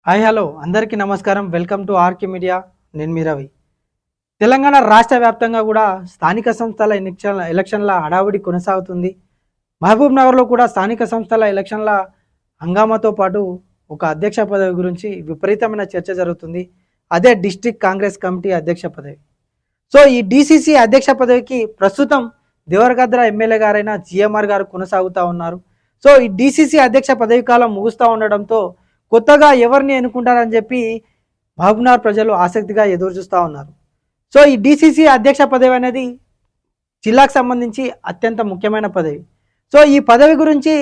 Hi hello అందరికీ నమస్కారం. Welcome to RK media. నేను మీ రవి. తెలంగాణ రాష్ట్ర వ్యాప్తంగా కూడా స్థానిక సంస్థల ఎలక్షన్ల హడావుడి కొనసాగుతుంది. మహబూబ్ నగర్లో కూడా స్థానిక సంస్థల ఎలక్షన్ల హంగామాతో పాటు ఒక అధ్యక్ష పదవి గురించి విపరీతమైన చర్చ జరుగుతుంది. అదే డిస్ట్రిక్ట్ కాంగ్రెస్ కమిటీ అధ్యక్ష పదవి. సో ఈ డిసిసి అధ్యక్ష పదవికి ప్రస్తుతం దేవరగద్ర ఎమ్మెల్యే గారైన జిఎంఆర్ గారు కొనసాగుతూ ఉన్నారు. సో ఈ డిసిసి అధ్యక్ష పదవి కాలం ముగుస్తూ ఉండడంతో కొత్తగా ఎవరిని ఎన్నుకుంటారని చెప్పి మహబూబ్నగర్ ప్రజలు ఆసక్తిగా ఎదురు చూస్తూ ఉన్నారు. సో ఈ డిసిసి అధ్యక్ష పదవి అనేది జిల్లాకు సంబంధించి అత్యంత ముఖ్యమైన పదవి. సో ఈ పదవి గురించి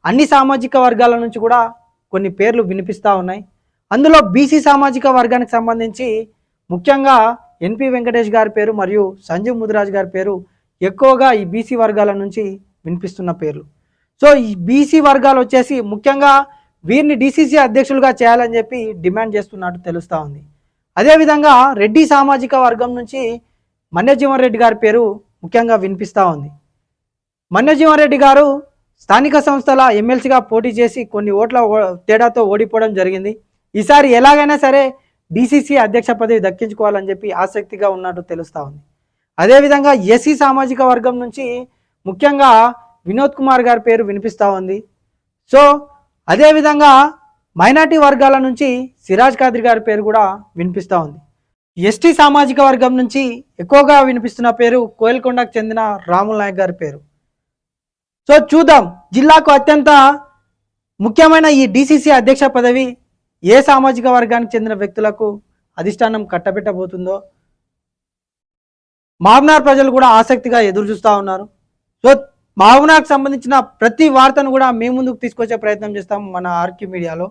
అన్ని సామాజిక వర్గాల నుంచి కూడా కొన్ని పేర్లు వినిపిస్తూ ఉన్నాయి. అందులో బీసీ సామాజిక వర్గానికి సంబంధించి ముఖ్యంగా ఎన్పి వెంకటేష్ గారి పేరు మరియు సంజీవ్ ముదిరాజ్ గారి పేరు ఎక్కువగా ఈ బీసీ వర్గాల నుంచి వినిపిస్తున్న పేర్లు. సో ఈ బీసీ వర్గాలు వచ్చేసి ముఖ్యంగా వీరిని డిసిసి అధ్యక్షులుగా చేయాలని చెప్పి డిమాండ్ చేస్తున్నట్టు తెలుస్తూ ఉంది. అదేవిధంగా రెడ్డి సామాజిక వర్గం నుంచి మన్యజీవన్ రెడ్డి గారి పేరు ముఖ్యంగా వినిపిస్తూ ఉంది. మన్యజీవన్ రెడ్డి గారు స్థానిక సంస్థల ఎమ్మెల్సీగా పోటీ చేసి కొన్ని ఓట్ల తేడాతో ఓడిపోవడం జరిగింది. ఈసారి ఎలాగైనా సరే డిసిసి అధ్యక్ష పదవి దక్కించుకోవాలని చెప్పి ఆసక్తిగా ఉన్నట్టు తెలుస్తూ ఉంది. అదేవిధంగా ఎస్సీ సామాజిక వర్గం నుంచి ముఖ్యంగా వినోద్ కుమార్ గారి పేరు వినిపిస్తూ ఉంది. సో అదేవిధంగా మైనార్టీ వర్గాల నుంచి సిరాజ్ ఖాద్రి గారి పేరు కూడా వినిపిస్తూ ఉంది. ఎస్టీ సామాజిక వర్గం నుంచి ఎక్కువగా వినిపిస్తున్న పేరు కోయల్కొండకు చెందిన రాముల్ నాయక్ గారి పేరు. సో చూద్దాం జిల్లాకు అత్యంత ముఖ్యమైన ఈ డిసిసి అధ్యక్ష పదవి ఏ సామాజిక వర్గానికి చెందిన వ్యక్తులకు అధిష్టానం కట్టబెట్టబోతుందో మహబూబ్నగర్ ప్రజలు కూడా ఆసక్తిగా ఎదురు చూస్తూ ఉన్నారు. సో మహబూబ్నగర్కు సంబంధించిన ప్రతి వార్తను కూడా మీ ముందుకు తీసుకొచ్చే ప్రయత్నం చేస్తాం మన ఆర్కే మీడియాలో.